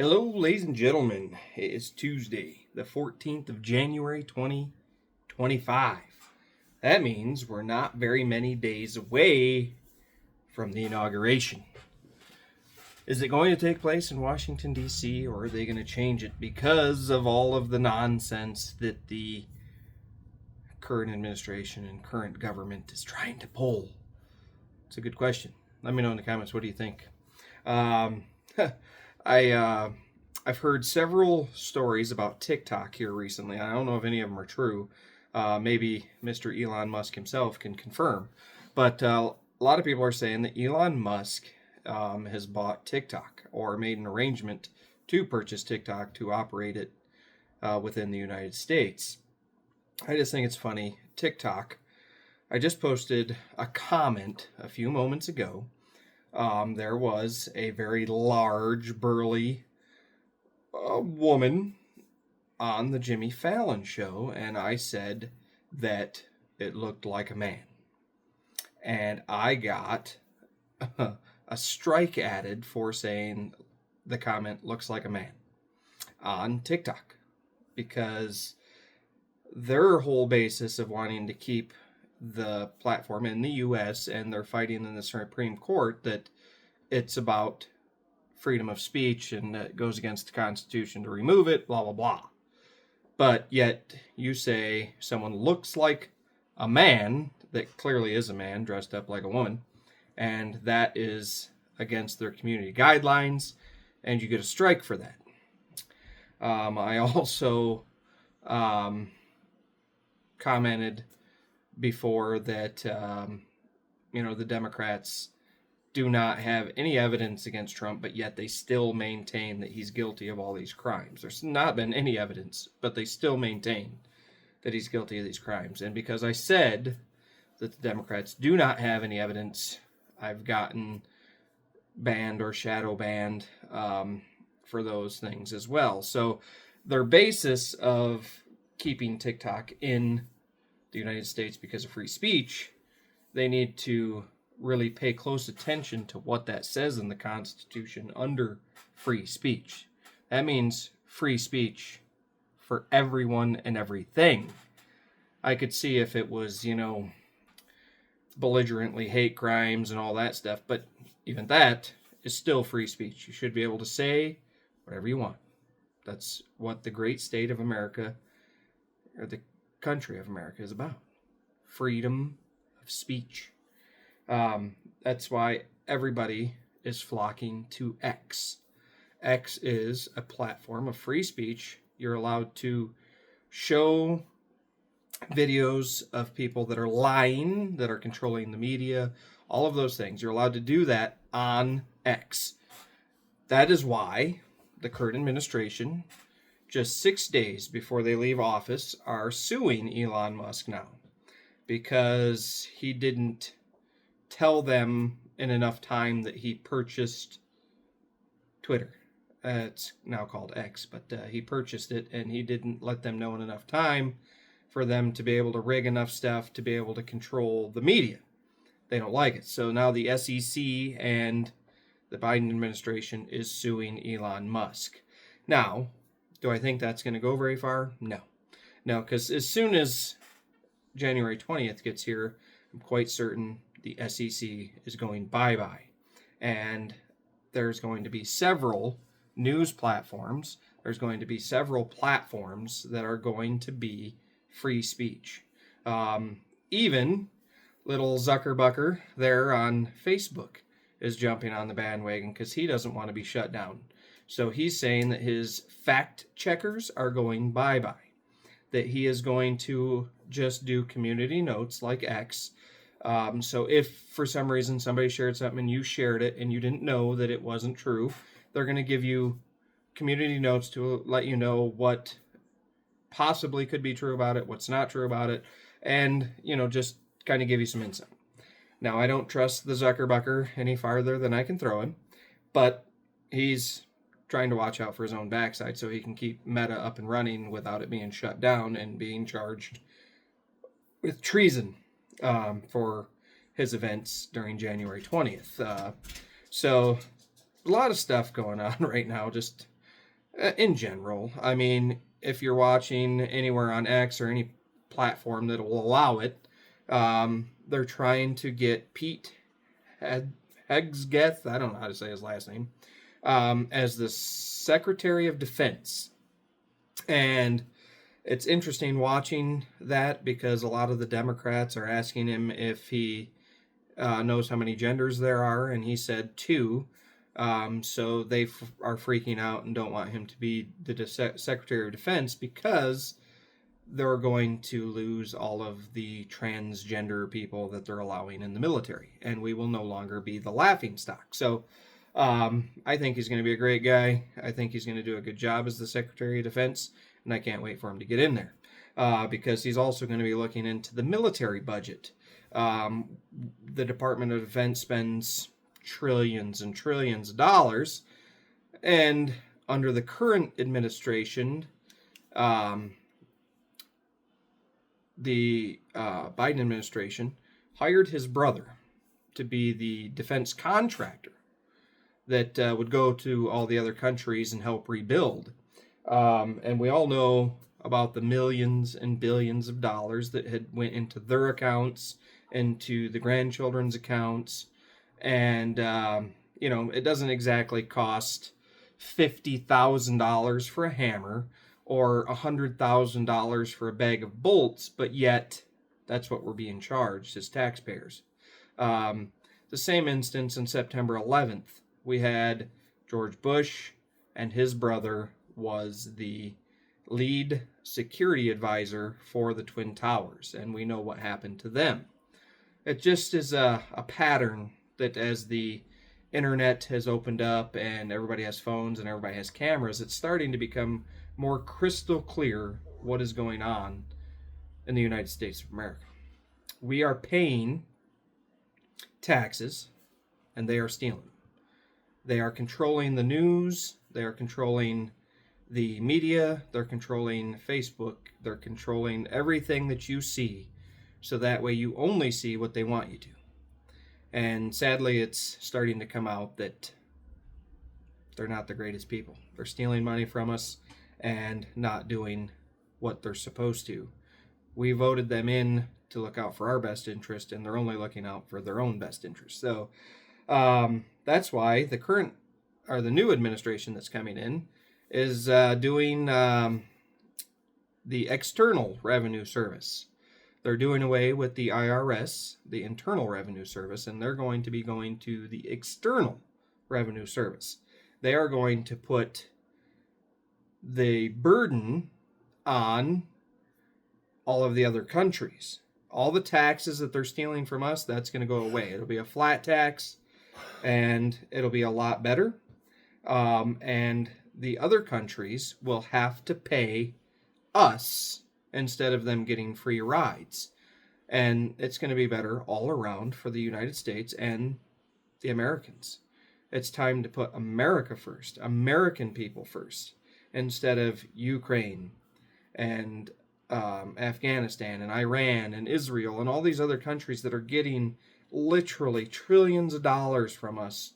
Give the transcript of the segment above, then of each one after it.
Hello, ladies and gentlemen. It is Tuesday, the 14th of January, 2025. That means we're not very many days away from the inauguration. Is it going to take place in Washington, D.C., or are they going to change it because of all of the nonsense that the current administration and current government is trying to pull? It's a good question. Let me know in the comments. What do you think? I've heard several stories about TikTok here recently. I don't know if any of them are true. Maybe Mr. Elon Musk himself can confirm. But a lot of people are saying that Elon Musk has bought TikTok or made an arrangement to purchase TikTok to operate it within the United States. I just think it's funny. TikTok, I just posted a comment a few moments ago. There was a very large, burly woman on the Jimmy Fallon show, and I said that it looked like a man. And I got a strike added for saying the comment looks like a man on TikTok, because their whole basis of wanting to keep the platform in the U.S., and they're fighting in the Supreme Court that it's about freedom of speech and it goes against the Constitution to remove it, blah, blah, blah. But yet you say someone looks like a man that clearly is a man dressed up like a woman, and that is against their community guidelines, and you get a strike for that. I also commented before that, the Democrats do not have any evidence against Trump, but yet they still maintain that he's guilty of all these crimes. There's not been any evidence, but they still maintain that he's guilty of these crimes. And because I said that the Democrats do not have any evidence, I've gotten banned or shadow banned for those things as well. So their basis of keeping TikTok in the United States because of free speech, they need to really pay close attention to what that says in the Constitution under free speech. That means free speech for everyone and everything. I could see if it was, belligerently hate crimes and all that stuff, but even that is still free speech. You should be able to say whatever you want. That's what the great state of America, or the country of America, is about. Freedom of speech. That's why everybody is flocking to X. X is a platform of free speech. You're allowed to show videos of people that are lying, that are controlling the media, all of those things. You're allowed to do that on X. That is why the current administration, just 6 days before they leave office, are suing Elon Musk now, because he didn't tell them in enough time that he purchased Twitter. It's now called X, but he purchased it, and he didn't let them know in enough time for them to be able to rig enough stuff to be able to control the media. They don't like it. So now the SEC and the Biden administration is suing Elon Musk. Now, do I think that's going to go very far? No. No, because as soon as January 20th gets here, I'm quite certain the SEC is going bye-bye. And there's going to be several news platforms. There's going to be several platforms that are going to be free speech. Even little Zuckerbucker there on Facebook is jumping on the bandwagon because he doesn't want to be shut down. So he's saying that his fact checkers are going bye-bye, that he is going to just do community notes like X. So if for some reason somebody shared something and you shared it and you didn't know that it wasn't true, they're going to give you community notes to let you know what possibly could be true about it, what's not true about it, and, just kind of give you some insight. Now, I don't trust the Zuckerbucker any farther than I can throw him, but he's trying to watch out for his own backside so he can keep Meta up and running without it being shut down and being charged with treason for his events during January 20th. So a lot of stuff going on right now. Just In general. I mean, if you're watching anywhere on X or any platform that will allow it, they're trying to get Pete Hegseth, I don't know how to say his last name, as the Secretary of Defense. And it's interesting watching that because a lot of the Democrats are asking him if he knows how many genders there are, and he said two. So they are freaking out and don't want him to be the Secretary of Defense because they're going to lose all of the transgender people that they're allowing in the military, and we will no longer be the laughing stock. So I think he's going to be a great guy. I think he's going to do a good job as the Secretary of Defense, and I can't wait for him to get in there because he's also going to be looking into the military budget. The Department of Defense spends trillions and trillions of dollars, and under the current administration, the Biden administration hired his brother to be the defense contractor that would go to all the other countries and help rebuild. And we all know about the millions and billions of dollars that had went into their accounts, into the grandchildren's accounts. And, it doesn't exactly cost $50,000 for a hammer or $100,000 for a bag of bolts, but yet that's what we're being charged as taxpayers. The same instance in September 11th, we had George Bush, and his brother was the lead security advisor for the Twin Towers, and we know what happened to them. It just is a pattern that as the internet has opened up and everybody has phones and everybody has cameras, it's starting to become more crystal clear what is going on in the United States of America. We are paying taxes, and they are stealing. They are controlling the news. They are controlling the media. They're controlling Facebook. They're controlling everything that you see, so that way you only see what they want you to. And sadly, it's starting to come out that they're not the greatest people. They're stealing money from us and not doing what they're supposed to. We voted them in to look out for our best interest, and they're only looking out for their own best interest. So that's why the new administration that's coming in is doing the External Revenue Service. They're doing away with the IRS, the Internal Revenue Service, and they're going to be going to the External Revenue Service. They are going to put the burden on all of the other countries. All the taxes that they're stealing from us, that's going to go away. It'll be a flat tax, and it'll be a lot better. And the other countries will have to pay us instead of them getting free rides. And it's going to be better all around for the United States and the Americans. It's time to put America first, American people first, instead of Ukraine and Afghanistan and Iran and Israel and all these other countries that are getting literally trillions of dollars from us.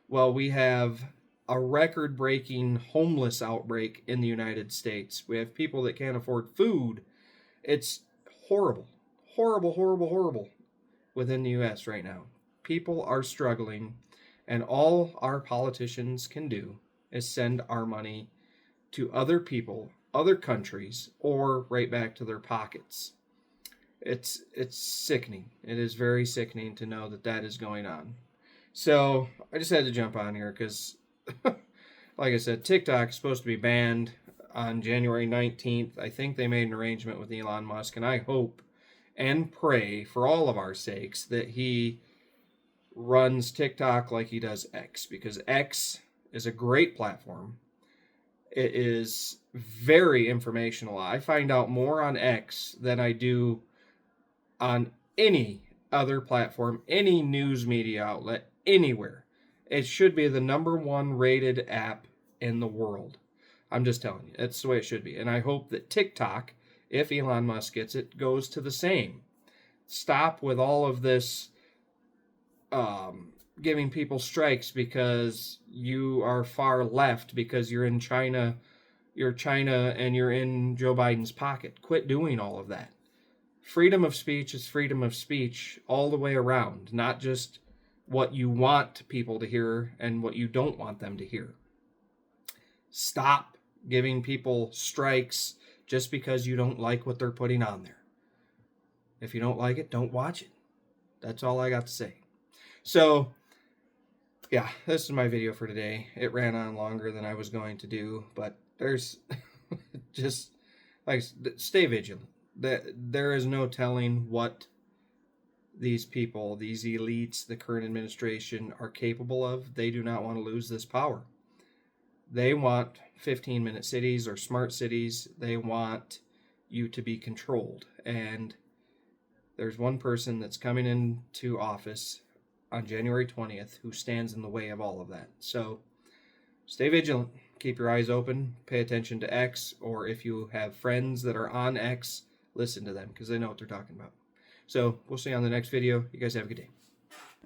Well, we have a record-breaking homeless outbreak in the United States. We have people that can't afford food. It's horrible, horrible, horrible, horrible within the U.S. right now. People are struggling, and all our politicians can do is send our money to other people, other countries, or right back to their pockets. It's sickening. It is very sickening to know that is going on. So I just had to jump on here because, like I said, TikTok is supposed to be banned on January 19th. I think they made an arrangement with Elon Musk, and I hope and pray for all of our sakes that he runs TikTok like he does X, because X is a great platform. It is very informational. I find out more on X than I do on any other platform, any news media outlet, anywhere. It should be the #1 rated app in the world. I'm just telling you, that's the way it should be. And I hope that TikTok, if Elon Musk gets it, goes to the same. Stop with all of this giving people strikes because you are far left, because you're in China, and you're in Joe Biden's pocket. Quit doing all of that. Freedom of speech is freedom of speech all the way around, not just what you want people to hear and what you don't want them to hear. Stop giving people strikes just because you don't like what they're putting on there. If you don't like it, don't watch it. That's all I got to say. So, yeah, this is my video for today. It ran on longer than I was going to do, but there's just, like, stay vigilant. There is no telling what these people, these elites, the current administration are capable of. They do not want to lose this power. They want 15-minute cities or smart cities. They want you to be controlled. And there's one person that's coming into office on January 20th who stands in the way of all of that. So stay vigilant. Keep your eyes open. Pay attention to X, or if you have friends that are on X, listen to them because they know what they're talking about. So we'll see you on the next video. You guys have a good day.